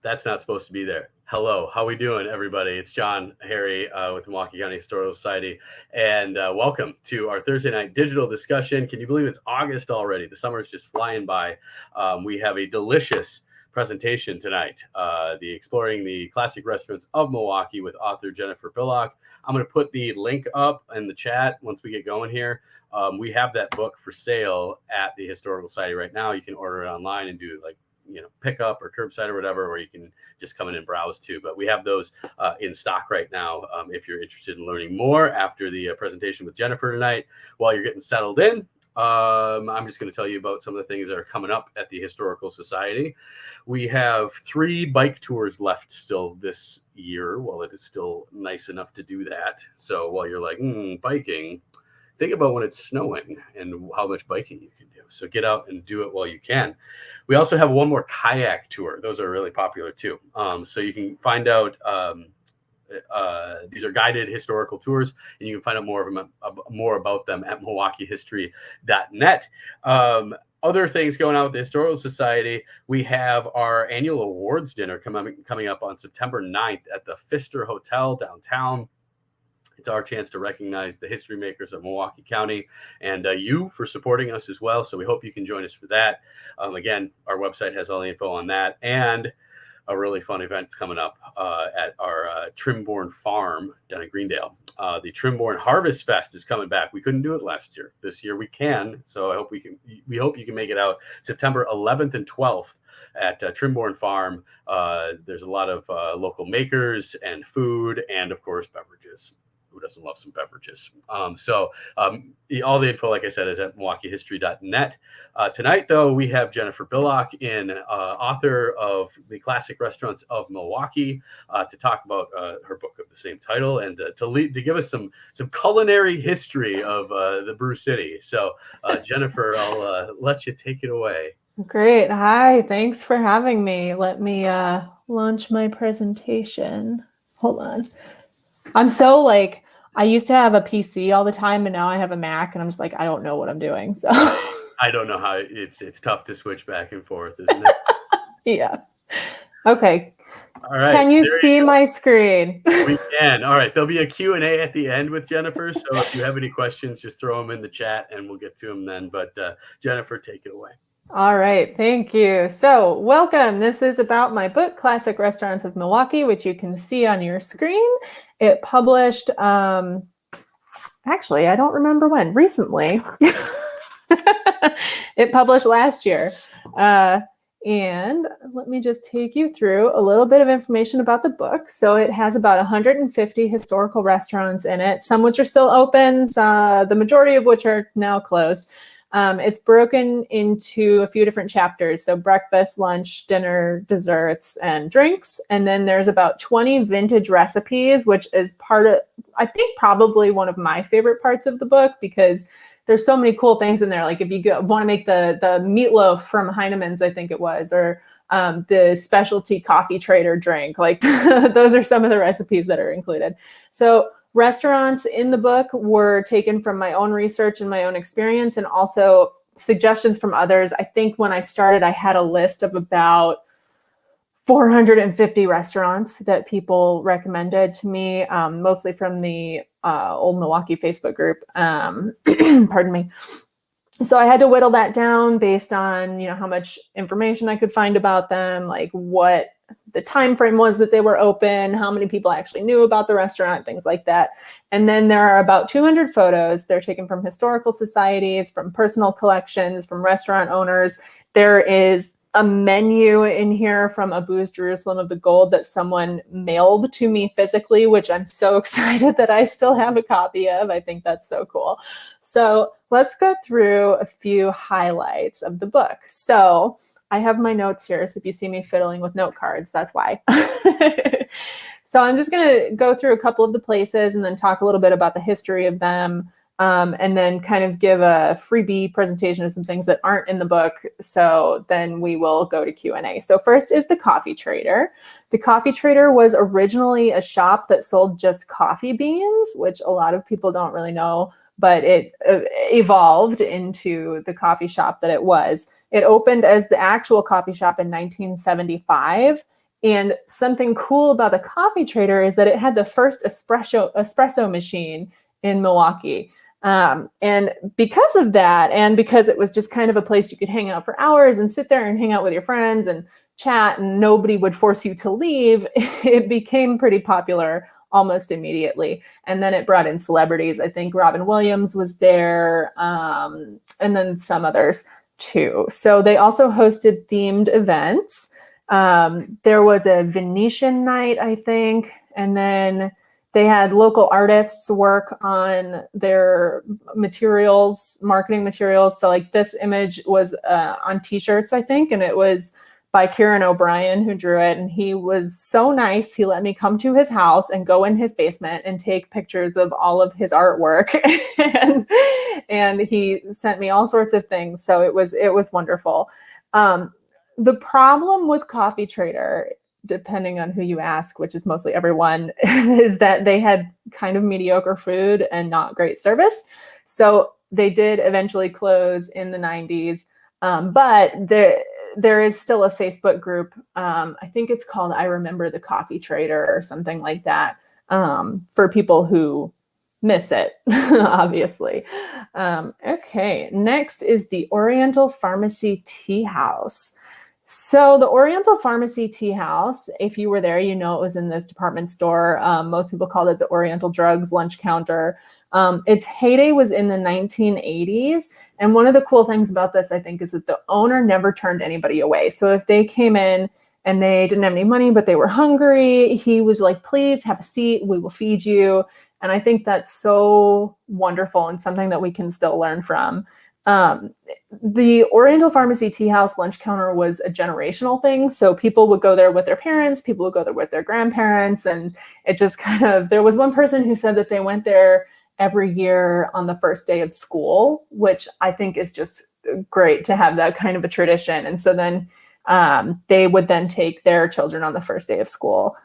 That's not supposed to be there. Hello, how we doing, everybody? It's John Harry with Milwaukee County Historical Society, and welcome to our Thursday night digital discussion. Can you believe it's August already? The summer is just flying by. We have a delicious presentation tonight, the Exploring the Classic Restaurants of Milwaukee with author Jennifer Billock. I'm going to put the link up in the chat once we get going here. We have that book for sale at the Historical Society right now. You can order it online and do pick up or curbside or whatever, or you can just come in and browse too. But we have those in stock right now. If you're interested in learning more after the presentation with Jennifer tonight, while you're getting settled in, I'm just going to tell you about some of the things that are coming up at the Historical Society. We have 3 bike tours left still this year. Well, it is still nice enough to do that. So while you're like, biking, think about when it's snowing and how much biking you can do. So get out and do it while you can. We also have one more kayak tour. Those are really popular too. So you can find out, these are guided historical tours, and you can find out more about them at MilwaukeeHistory.net. Other things going on with the Historical Society, we have our annual awards dinner coming up on September 9th at the Pfister Hotel downtown. It's our chance to recognize the history makers of Milwaukee County and you for supporting us as well. So we hope you can join us for that. Again, our website has all the info on that, and a really fun event coming up at our Trimborn Farm down in Greendale. The Trimborn Harvest Fest is coming back. We couldn't do it last year. This year we can. So I hope we hope you can make it out September 11th and 12th at Trimborn Farm. There's a lot of local makers and food, and of course beverages. Who doesn't love some beverages? All the info, like I said, is at MilwaukeeHistory.net. Tonight, though, we have Jennifer Billock, author of The Classic Restaurants of Milwaukee, to talk about her book of the same title, and to give us some culinary history of the Brew City. So, Jennifer, I'll let you take it away. Great. Hi. Thanks for having me. Let me launch my presentation. Hold on. I'm so I used to have a PC all the time, and now I have a Mac, and I'm just I don't know what I'm doing. So I don't know how it's tough to switch back and forth, isn't it? Yeah. Okay. All right. Can you see my screen? We can. All right. There'll be a Q&A at the end with Jennifer. So if you have any questions, just throw them in the chat and we'll get to them then. But Jennifer, take it away. All right, thank you. So welcome. This is about my book, Classic Restaurants of Milwaukee, which you can see on your screen. It published, actually, I don't remember when, recently. It published last year. And let me just take you through a little bit of information about the book. So it has about 150 historical restaurants in it, some which are still open, the majority of which are now closed. It's broken into a few different chapters. So breakfast, lunch, dinner, desserts, and drinks. And then there's about 20 vintage recipes, which is part of, I think, probably one of my favorite parts of the book, because there's so many cool things in there. Like if you want to make the meatloaf from Heinemann's, I think it was, or the specialty coffee trader drink, those are some of the recipes that are included. So restaurants in the book were taken from my own research and my own experience, and also suggestions from others. I think when I started, I had a list of about 450 restaurants that people recommended to me, mostly from the Old Milwaukee Facebook group. Pardon me. So I had to whittle that down based on, how much information I could find about them, what the time frame was that they were open, how many people actually knew about the restaurant, things like that. And then there are about 200 photos. They're taken from historical societies, from personal collections, from restaurant owners. There is a menu in here from Abu's Jerusalem of the Gold that someone mailed to me physically, which I'm so excited that I still have a copy of. I think that's so cool. So let's go through a few highlights of the book. So I have my notes here, so if you see me fiddling with note cards, that's why. So I'm just going to go through a couple of the places and then talk a little bit about the history of them, and then kind of give a freebie presentation of some things that aren't in the book. So then we will go to Q&A. So first is the Coffee Trader. The Coffee Trader was originally a shop that sold just coffee beans, which a lot of people don't really know, but it evolved into the coffee shop that it was. It opened as the actual coffee shop in 1975, And something cool about the Coffee Trader is that it had the first espresso machine in Milwaukee. And because of that, and because it was just kind of a place you could hang out for hours and sit there and hang out with your friends and chat, and nobody would force you to leave, it became pretty popular almost immediately. And then it brought in celebrities. I think Robin Williams was there, and then some others too. So they also hosted themed events. There was a Venetian night, I think, and then they had local artists work on their materials, marketing materials. So like this image was on t-shirts, I think, and it was by Kieran O'Brien who drew it. And he was so nice. He let me come to his house and go in his basement and take pictures of all of his artwork. and he sent me all sorts of things. So it was wonderful. The problem with Coffee Trader, depending on who you ask, which is mostly everyone, is that they had kind of mediocre food and not great service. So they did eventually close in the 90s. But there is still a Facebook group. I think it's called I Remember the Coffee Trader or something like that, for people who miss it, obviously. Okay, next is the Oriental Pharmacy Tea House. So the Oriental Pharmacy Tea House, if you were there, you know it was in this department store. Most people called it the Oriental Drugs lunch counter. Its heyday was in the 1980s. And one of the cool things about this, I think, is that the owner never turned anybody away. So if they came in and they didn't have any money, but they were hungry, he was like, please have a seat, we will feed you. And I think that's so wonderful and something that we can still learn from. The Oriental Pharmacy Tea House lunch counter was a generational thing. So people would go there with their parents, people would go there with their grandparents. And it just kind of, there was one person who said that they went there every year on the first day of school, which I think is just great to have that kind of a tradition. And so then they would then take their children on the first day of school.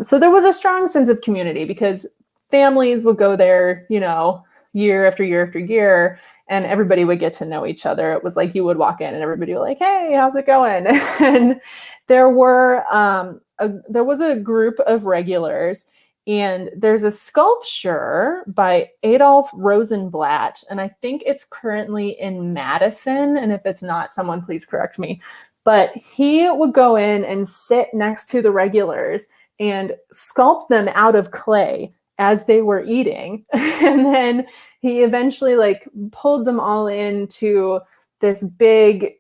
So there was a strong sense of community because families would go there, you know, year after year after year, and everybody would get to know each other. It was like you would walk in and everybody would be like, hey, how's it going? And there was a group of regulars, and there's a sculpture by Adolf Rosenblatt, and I think it's currently in Madison. And if it's not, someone please correct me. But he would go in and sit next to the regulars and sculpt them out of clay as they were eating. And then he eventually like pulled them all into this big,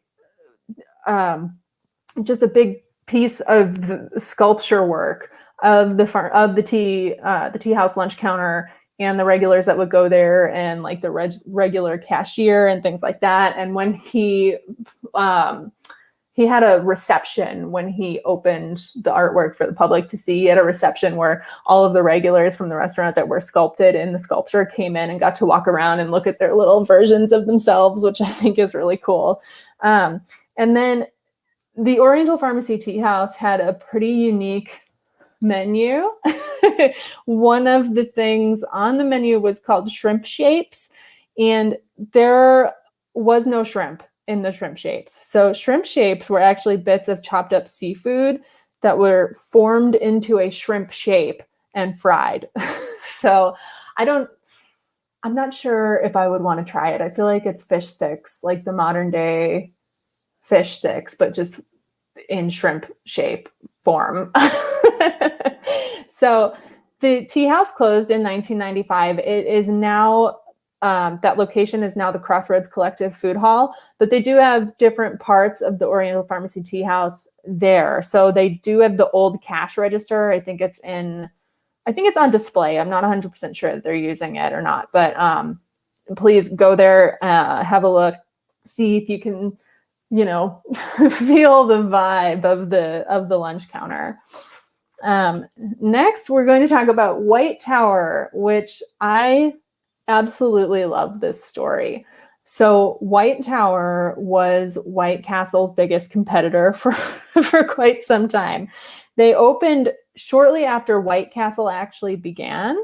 just a big piece of the sculpture work of the tea house lunch counter and the regulars that would go there and like the regular cashier and things like that. And when he had a reception when he opened the artwork for the public to see. He had a reception where all of the regulars from the restaurant that were sculpted in the sculpture came in and got to walk around and look at their little versions of themselves, which I think is really cool. And then the Oriental Pharmacy Tea House had a pretty unique menu. One of the things on the menu was called shrimp shapes, and there was no shrimp in the shrimp shapes. So shrimp shapes were actually bits of chopped up seafood that were formed into a shrimp shape and fried. So I'm not sure if I would want to try it. I feel like it's fish sticks, like the modern day fish sticks, but just in shrimp shape form. So the tea house closed in 1995. It is now that location is now the Crossroads Collective Food Hall, but they do have different parts of the Oriental Pharmacy Tea House there. So they do have the old cash register. I think it's on display. I'm not 100% sure that they're using it or not, but please go there, have a look, see if you can, you know, feel the vibe of the lunch counter. Next, we're going to talk about White Tower, which I absolutely love this story. So White Tower was White Castle's biggest competitor for quite some time. They opened shortly after White Castle actually began.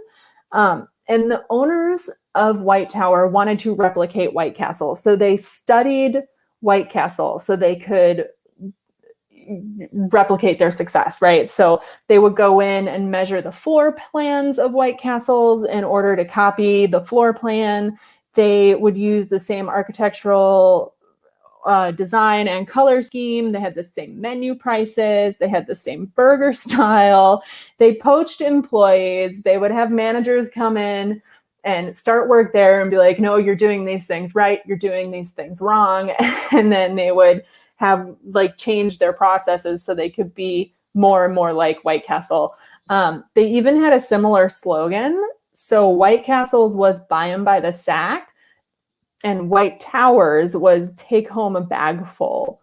And the owners of White Tower wanted to replicate White Castle. So they studied White Castle so they could replicate their success, right? So they would go in and measure the floor plans of White Castles in order to copy the floor plan. They would use the same architectural design and color scheme. They had the same menu prices. They had the same burger style. They poached employees. They would have managers come in and start work there and be like, no, you're doing these things right. You're doing these things wrong. And then they would have like change their processes so they could be more and more like White Castle. They even had a similar slogan. So White Castles was buy 'em by the sack, and White Towers was take home a bag full.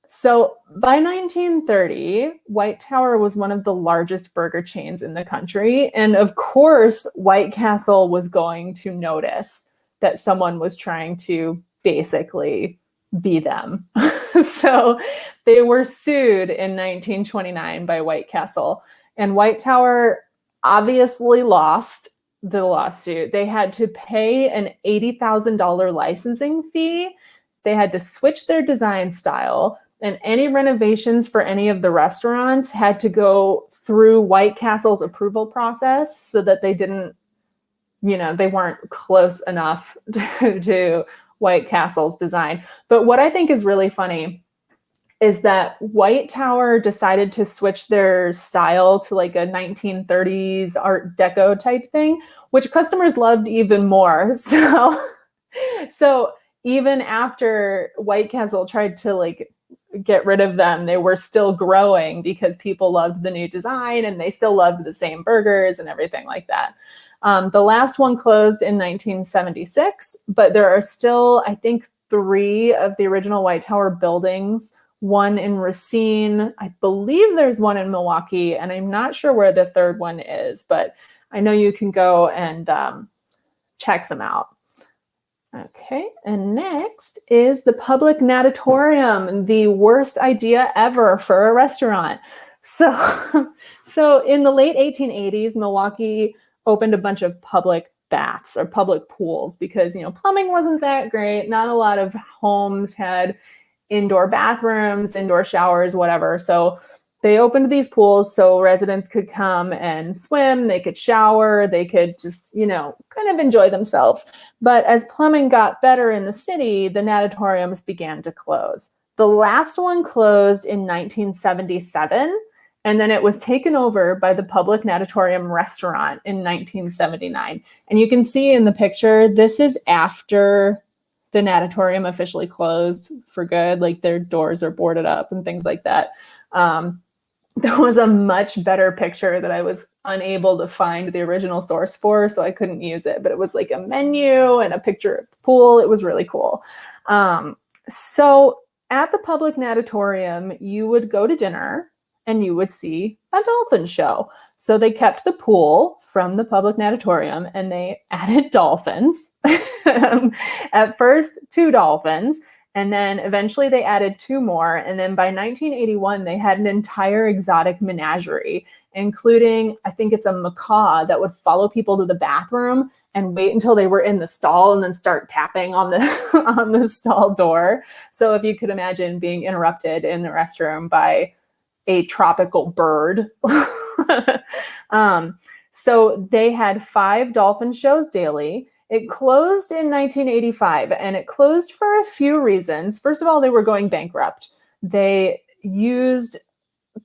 So by 1930, White Tower was one of the largest burger chains in the country. And of course, White Castle was going to notice that someone was trying to basically be them. So they were sued in 1929 by White Castle. And White Tower obviously lost the lawsuit. They had to pay an $80,000 licensing fee. They had to switch their design style, and any renovations for any of the restaurants had to go through White Castle's approval process so that they didn't, they weren't close enough to White Castle's design. But what I think is really funny is that White Tower decided to switch their style to like a 1930s Art Deco type thing, which customers loved even more. So even after White Castle tried to like get rid of them, they were still growing because people loved the new design and they still loved the same burgers and everything like that. The last one closed in 1976, but there are still, I think, 3 of the original White Tower buildings. One in Racine. I believe there's one in Milwaukee, and I'm not sure where the third one is, but I know you can go and check them out. Okay, and next is the Public Natatorium, the worst idea ever for a restaurant. So in the late 1880s, Milwaukee opened a bunch of public baths or public pools because, plumbing wasn't that great. Not a lot of homes had indoor bathrooms, indoor showers, whatever. So they opened these pools so residents could come and swim, they could shower, they could just, kind of enjoy themselves. But as plumbing got better in the city, the natatoriums began to close. The last one closed in 1977, and then it was taken over by the Public Natatorium restaurant in 1979. And you can see in the picture, this is after the natatorium officially closed for good, like their doors are boarded up and things like that. There was a much better picture that I was unable to find the original source for, so I couldn't use it, but it was like a menu and a picture of the pool. It was really cool. So at the Public Natatorium, you would go to dinner and you would see a dolphin show. So they kept the pool from the Public Natatorium and they added dolphins. At first, 2 dolphins, and then eventually they added 2 more. And then by 1981, they had an entire exotic menagerie, including, I think it's a macaw that would follow people to the bathroom and wait until they were in the stall and then start tapping on the on the stall door. So if you could imagine being interrupted in the restroom by a tropical bird. So they had 5 dolphin shows daily. It closed in 1985, and it closed for a few reasons. First of all, they were going bankrupt. They were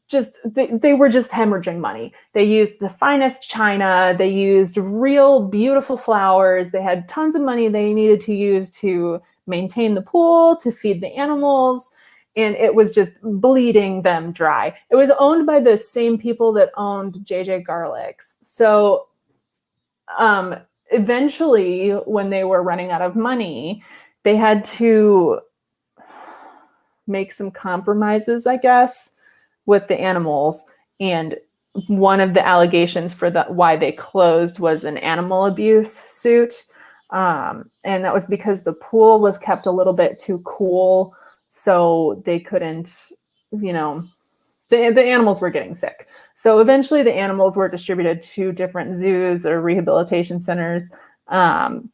just hemorrhaging money. They used the finest china. They used real beautiful flowers. They had tons of money they needed to use to maintain the pool, to feed the animals, and it was just bleeding them dry. It was owned by the same people that owned J.J. Garlics. So eventually, when they were running out of money, they had to make some compromises, I guess, with the animals. And one of the allegations for why they closed was an animal abuse suit. And that was because the pool was kept a little bit too cool. So they couldn't, the animals were getting sick. So eventually the animals were distributed to different zoos or rehabilitation centers. And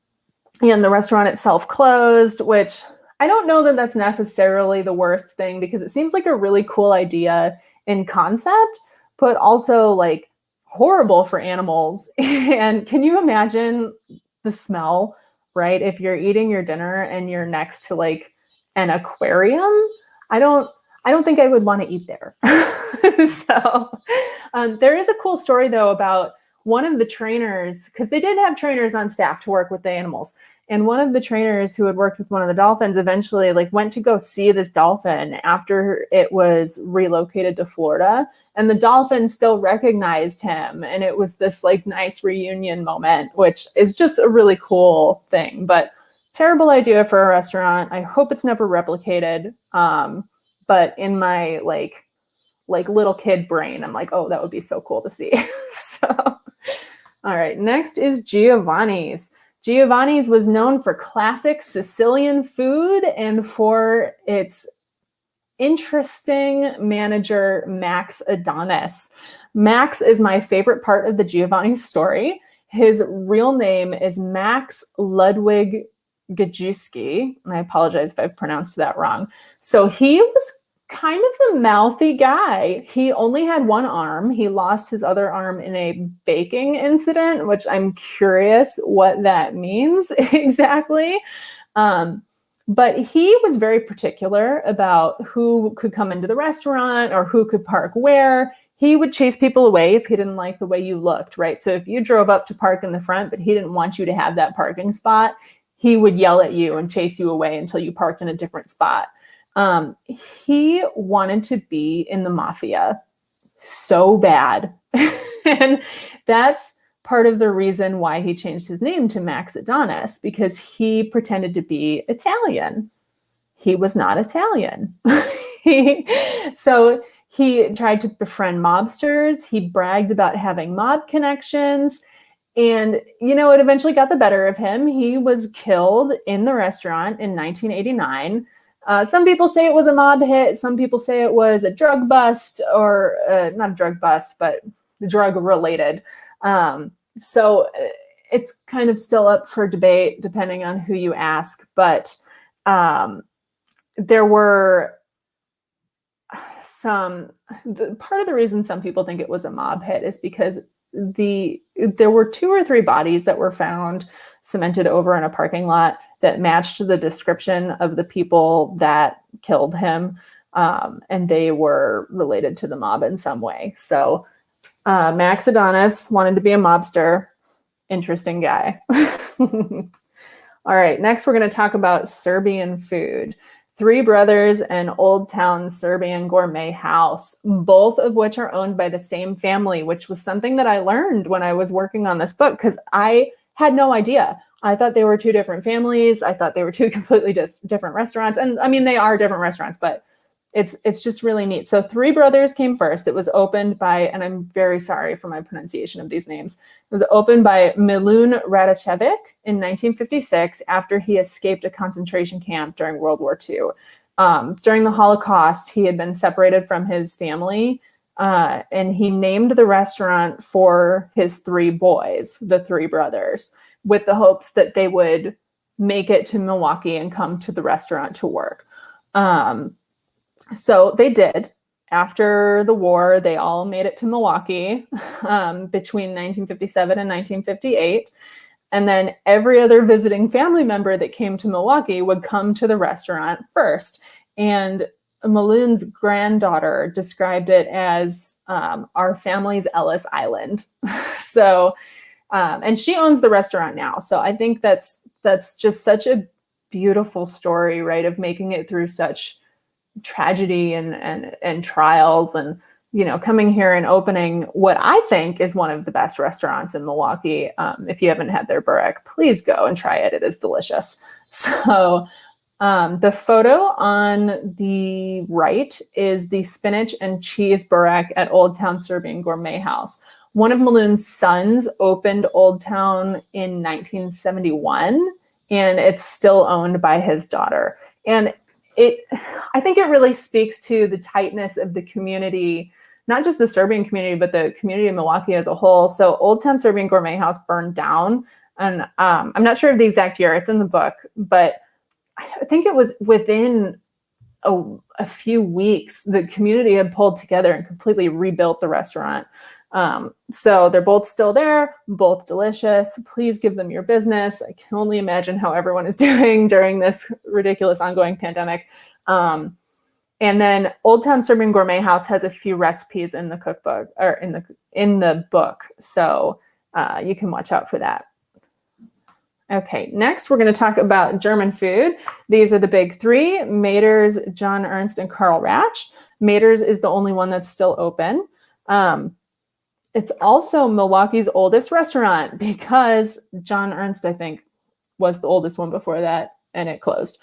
the restaurant itself closed, which I don't know that that's necessarily the worst thing, because it seems like a really cool idea in concept, but also like horrible for animals. And can you imagine the smell, right? If you're eating your dinner and you're next to like an aquarium, I don't I don't think I would want to eat there. So there is a cool story though about one of the trainers, because they did have trainers on staff to work with the animals. And one of the trainers who had worked with one of the dolphins eventually like went to go see this dolphin after it was relocated to Florida. And the dolphin still recognized him. And it was this like nice reunion moment, which is just a really cool thing. But terrible idea for a restaurant. I hope it's never replicated. But in my like little kid brain, I'm like, oh, that would be so cool to see. So, all right, next is Giovanni's. Giovanni's was known for classic Sicilian food and for its interesting manager, Max Adonis. Max is my favorite part of the Giovanni story. His real name is Max Ludwig Gajewski, and I apologize if I pronounced that wrong. So he was kind of a mouthy guy. He only had one arm. He lost his other arm in a baking incident, which I'm curious what that means exactly. But he was very particular about who could come into the restaurant or who could park where. He would chase people away if he didn't like the way you looked, right? So if you drove up to park in the front, but he didn't want you to have that parking spot, he would yell at you and chase you away until you parked in a different spot. He wanted to be in the mafia so bad. And that's part of the reason why he changed his name to Max Adonis, because he pretended to be Italian. He was not Italian. So he tried to befriend mobsters. He bragged about having mob connections. And, you know, it eventually got the better of him. He was killed in the restaurant in 1989. Some people say it was a mob hit. Some people say it was a drug bust, or not a drug bust, but drug related. So it's kind of still up for debate depending on who you ask. But there were part of the reason some people think it was a mob hit is because there were 2 or 3 bodies that were found cemented over in a parking lot that matched the description of the people that killed him. And they were related to the mob in some way. So Max Adonis wanted to be a mobster. Interesting guy. All right, next we're going to talk about Serbian food. 3 Brothers and Old Town Serbian Gourmet House, both of which are owned by the same family, which was something that I learned when I was working on this book, because I had no idea. I thought they were 2 different families. I thought they were 2 completely different restaurants. And I mean, they are different restaurants, but it's just really neat. So 3 Brothers came first. It was opened by, and I'm very sorry for my pronunciation of these names. It was opened by Milun Radacevic in 1956 after he escaped a concentration camp during World War II. During the Holocaust, he had been separated from his family, and he named the restaurant for his 3 boys, the 3 brothers, with the hopes that they would make it to Milwaukee and come to the restaurant to work. So they did. After the war, they all made it to Milwaukee between 1957 and 1958. And then every other visiting family member that came to Milwaukee would come to the restaurant first. And Malun's granddaughter described it as our family's Ellis Island. So, and she owns the restaurant now. So I think that's just such a beautiful story, right? Of making it through such tragedy and trials, and you know, coming here and opening what I think is one of the best restaurants in Milwaukee. If you haven't had their burek, please go and try it. It is delicious. So the photo on the right is the spinach and cheese burek at Old Town Serbian Gourmet House. One of Malun's sons opened Old Town in 1971, and it's still owned by his daughter. And I think it really speaks to the tightness of the community, not just the Serbian community, but the community of Milwaukee as a whole. So Old Town Serbian Gourmet House burned down, and I'm not sure of the exact year. It's in the book, but I think it was within a few weeks, the community had pulled together and completely rebuilt the restaurant. So they're both still there, both delicious. Please give them your business. I can only imagine how everyone is doing during this ridiculous ongoing pandemic. And then Old Town Serbian Gourmet House has a few recipes in the cookbook or in the book. So you can watch out for that. Okay, next we're going to talk about German food. These are the big three: Mater's, John Ernst, and Karl Ratsch. Mater's is the only one that's still open. It's also Milwaukee's oldest restaurant because John Ernst, I think, was the oldest one before that, and it closed.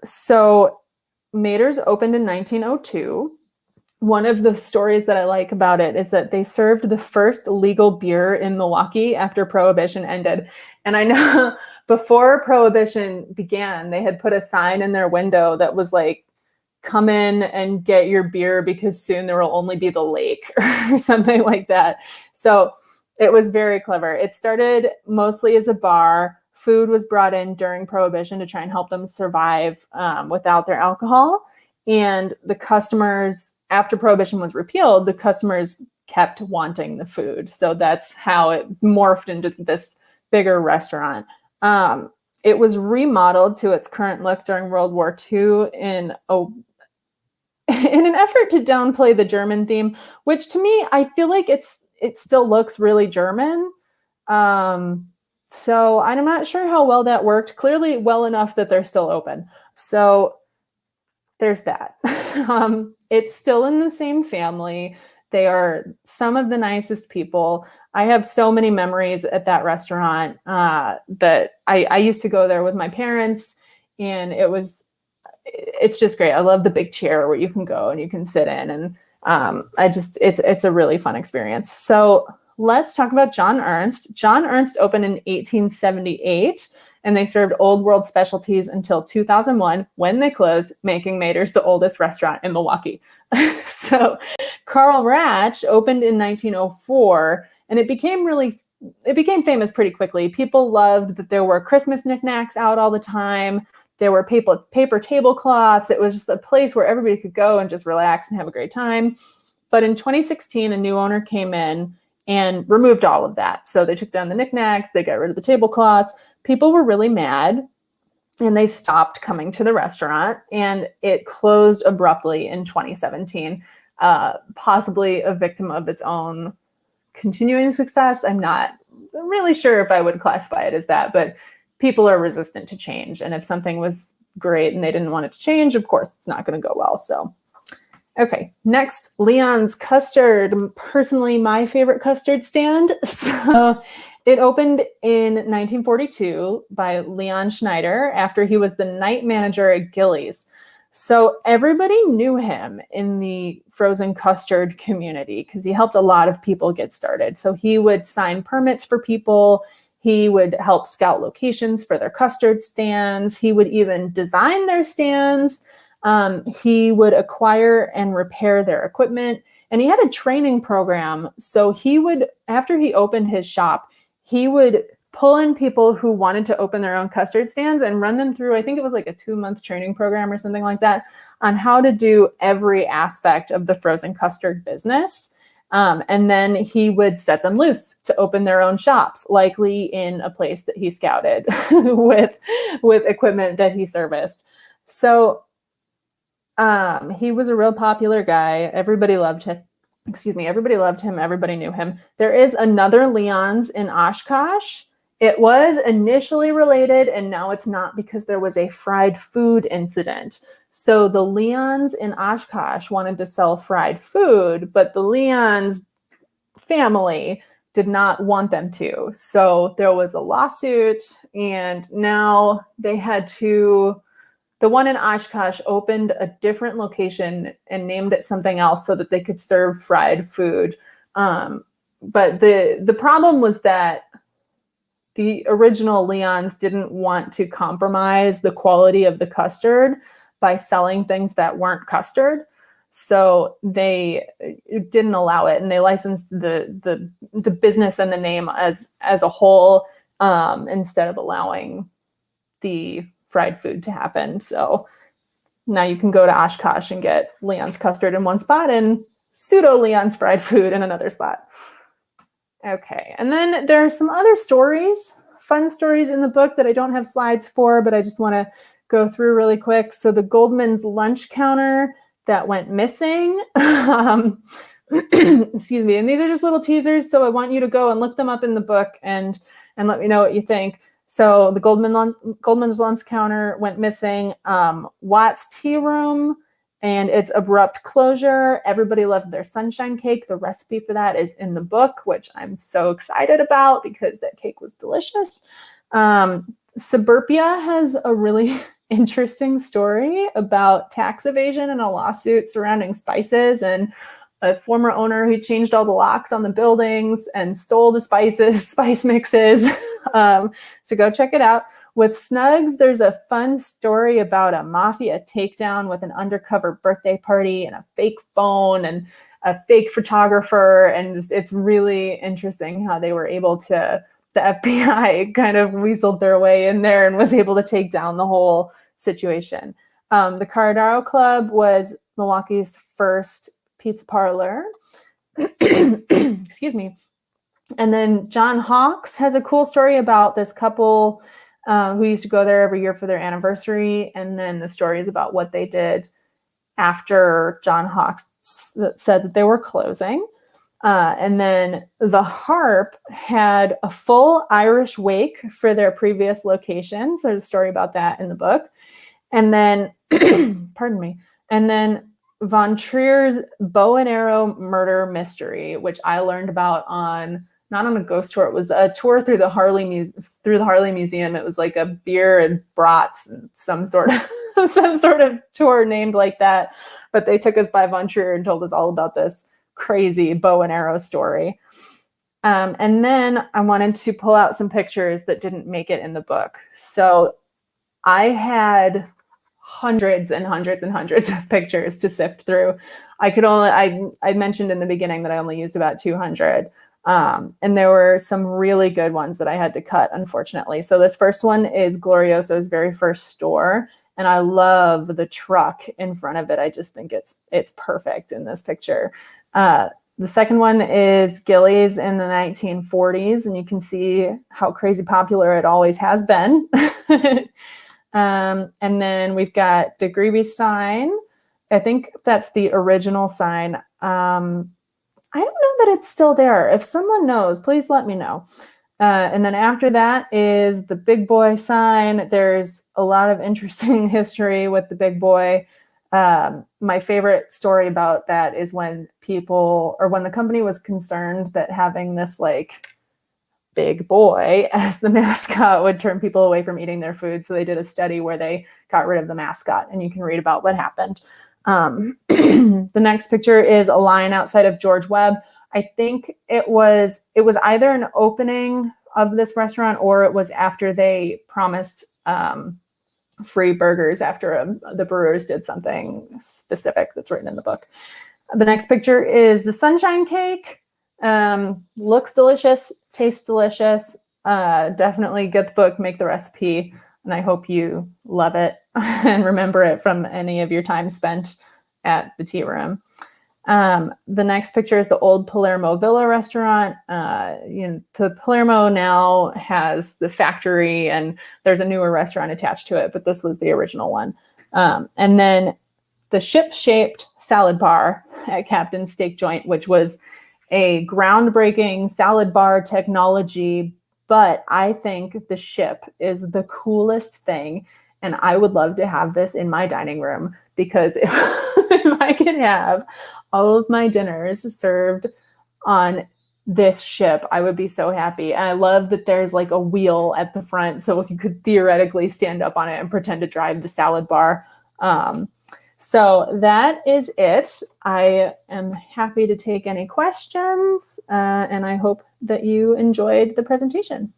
So Mater's opened in 1902. One of the stories that I like about it is that they served the first legal beer in Milwaukee after Prohibition ended. And I know before Prohibition began, they had put a sign in their window that was like, come in and get your beer because soon there will only be the lake or something like that. So it was very clever. It started mostly as a bar. Food was brought in during Prohibition to try and help them survive without their alcohol. And the customers, after Prohibition was repealed, the customers kept wanting the food. So that's how it morphed into this bigger restaurant. It was remodeled to its current look during World War II in an effort to downplay the German theme, which to me, I feel like it still looks really German. So I'm not sure how well that worked. Clearly well enough that they're still open. So there's that. It's still in the same family. They are some of the nicest people. I have so many memories at that restaurant that I used to go there with my parents, and it's just great. I love the big chair where you can go and you can sit in, and it's a really fun experience. So let's talk about John Ernst. John Ernst opened in 1878, and they served Old World specialties until 2001 when they closed, making Mater's the oldest restaurant in Milwaukee. So Karl Ratsch opened in 1904, and it became famous pretty quickly. People loved that there were Christmas knickknacks out all the time. There were paper tablecloths. It was just a place where everybody could go and just relax and have a great time. But in 2016, a new owner came in and removed all of that. So they took down the knickknacks, they got rid of the tablecloths. People were really mad, and they stopped coming to the restaurant, and it closed abruptly in 2017, possibly a victim of its own continuing success. I'm not really sure if I would classify it as that, but people are resistant to change. And if something was great and they didn't want it to change, of course, it's not going to go well. So, okay, next, Leon's Custard. Personally, my favorite custard stand. So it opened in 1942 by Leon Schneider after he was the night manager at Gillies. So everybody knew him in the frozen custard community because he helped a lot of people get started. So he would sign permits for people. He would help scout locations for their custard stands. He would even design their stands. He would acquire and repair their equipment. And he had a training program. So he would, after he opened his shop, he would pull in people who wanted to open their own custard stands and run them through, I think it was like a 2-month training program or something like that, on how to do every aspect of the frozen custard business. And then he would set them loose to open their own shops, likely in a place that he scouted with equipment that he serviced. So he was a real popular guy. Everybody loved him. Everybody loved him. Everybody knew him. There is another Leon's in Oshkosh. It was initially related, and now it's not because there was a fried food incident. So the Leon's in Oshkosh wanted to sell fried food, but the Leon's family did not want them to. So there was a lawsuit, and now they had to, the one in Oshkosh opened a different location and named it something else so that they could serve fried food. But the problem was that the original Leon's didn't want to compromise the quality of the custard by selling things that weren't custard. So they didn't allow it, and they licensed the business and the name as a whole, instead of allowing the fried food to happen. So now you can go to Oshkosh and get Leon's custard in one spot and pseudo Leon's fried food in another spot. Okay, and then there are some other stories, fun stories in the book that I don't have slides for, but I just want to go through really quick. So the Goldman's lunch counter that went missing. Excuse me. And these are just little teasers. So I want you to go and look them up in the book and let me know what you think. So the Goldman's lunch counter went missing. Watt's tea room and its abrupt closure. Everybody loved their sunshine cake. The recipe for that is in the book, which I'm so excited about because that cake was delicious. Suburbia has a really interesting story about tax evasion and a lawsuit surrounding spices and a former owner who changed all the locks on the buildings and stole the spice mixes. So go check it out. With Snugs, there's a fun story about a mafia takedown with an undercover birthday party and a fake phone and a fake photographer. And just, it's really interesting how they were able to, the FBI kind of weaseled their way in there and was able to take down the whole situation. The Cardaro Club was Milwaukee's first pizza parlor. Excuse me. And then John Hawkes has a cool story about this couple who used to go there every year for their anniversary. And then the story is about what they did after John Hawkes said that they were closing. And then the Harp had a full Irish wake for their previous location. So there's a story about that in the book. And then, pardon me. And then Von Trier's bow and arrow murder mystery, which I learned about on, not on a ghost tour. It was a tour through the Harley Museum. It was like a beer and brats and some sort of tour named like that. But they took us by Von Trier and told us all about this crazy bow and arrow story. And then I wanted to pull out some pictures that didn't make it in the book. So I had hundreds and hundreds and hundreds of pictures to sift through. I mentioned in the beginning that I only used about 200. And there were some really good ones that I had to cut, unfortunately. So this first one is Glorioso's very first store. And I love the truck in front of it. I just think it's perfect in this picture. The second one is Gillies in the 1940s. And you can see how crazy popular it always has been. And then we've got the Greeby sign. I think that's the original sign. I don't know that it's still there. If someone knows, please let me know. And then after that is the Big Boy sign. There's a lot of interesting history with the Big Boy. My favorite story about that is when the company was concerned that having this like Big Boy as the mascot would turn people away from eating their food. So they did a study where they got rid of the mascot, and you can read about what happened. The next picture is a line outside of George Webb. I think it was either an opening of this restaurant or it was after they promised free burgers after the brewers did something specific that's written in the book. The next picture is the sunshine cake. Looks delicious, tastes delicious. Definitely get the book, make the recipe, and I hope you love it and remember it from any of your time spent at the tea room. The next picture is the old Palermo Villa restaurant. The Palermo now has the factory and there's a newer restaurant attached to it, but this was the original one. And then the ship-shaped salad bar at Captain's Steak Joint, which was a groundbreaking salad bar technology, but I think the ship is the coolest thing. And I would love to have this in my dining room because if I could have all of my dinners served on this ship, I would be so happy. And I love that there's like a wheel at the front so you could theoretically stand up on it and pretend to drive the salad bar. So that is it. I am happy to take any questions, and I hope that you enjoyed the presentation.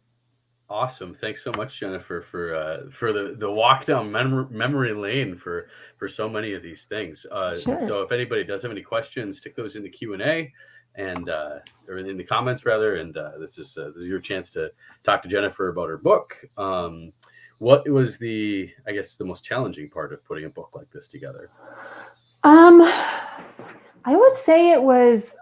Awesome. Thanks so much, Jennifer, for the walk down memory lane for so many of these things. Sure. So if anybody does have any questions, stick those in the Q&A and or in the comments rather. And this is your chance to talk to Jennifer about her book. What was the most challenging part of putting a book like this together? I would say it was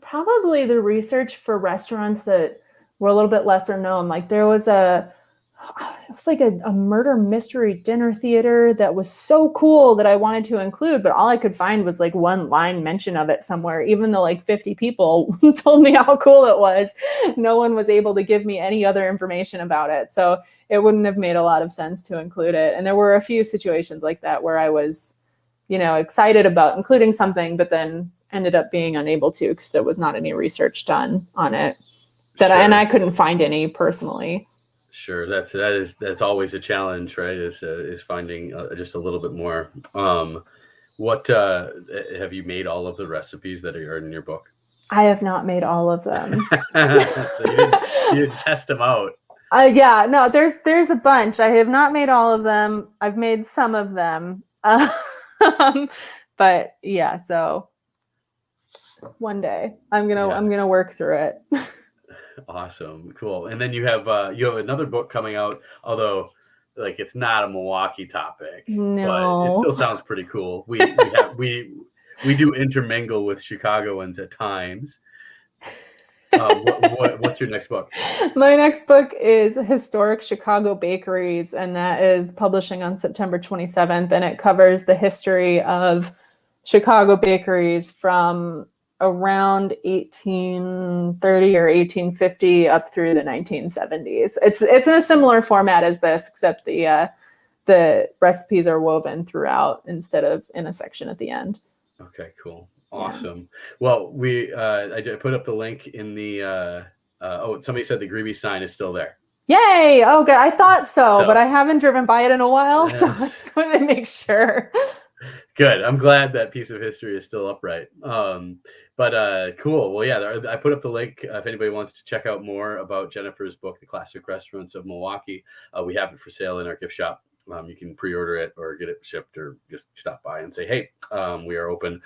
probably the research for restaurants that were a little bit lesser known. Like there was it was like a murder mystery dinner theater that was so cool that I wanted to include, but all I could find was like one line mention of it somewhere, even though like 50 people told me how cool it was. No one was able to give me any other information about it. So it wouldn't have made a lot of sense to include it. And there were a few situations like that where I was, excited about including something, but then ended up being unable to because there was not any research done on it and I couldn't find any personally. Sure, that's always a challenge, right? Is finding just a little bit more. What have you made all of the recipes that are in your book? I have not made all of them. So you didn't test them out. Yeah, no, there's a bunch. I have not made all of them. I've made some of them. But yeah, so one day I'm gonna work through it. Awesome, cool. And then you have another book coming out, although like it's not a Milwaukee topic, no, but it still sounds pretty cool. We do intermingle with Chicagoans at times. What's your next book? My next book is Historic Chicago Bakeries, and that is publishing on September 27th, and it covers the history of Chicago bakeries from around 1830 or 1850 up through the 1970s. It's in a similar format as this, except the recipes are woven throughout instead of in a section at the end. Okay, cool. Awesome. Yeah. Well, I put up the link in the somebody said the Greeby sign is still there. Yay! Oh, good. I thought so, but I haven't driven by it in a while, so I just wanted to make sure. Good. I'm glad that piece of history is still upright. But cool. Well, yeah, I put up the link if anybody wants to check out more about Jennifer's book, The Classic Restaurants of Milwaukee. We have it for sale in our gift shop. You can pre-order it or get it shipped or just stop by and say, hey, we are open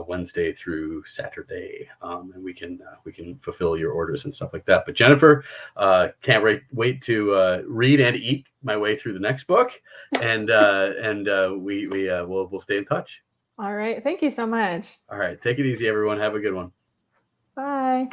Wednesday through Saturday, and we can fulfill your orders and stuff like that. But Jennifer, can't wait to read and eat my way through the next book, and we'll stay in touch. All right. Thank you so much. All right. Take it easy, everyone. Have a good one. Bye.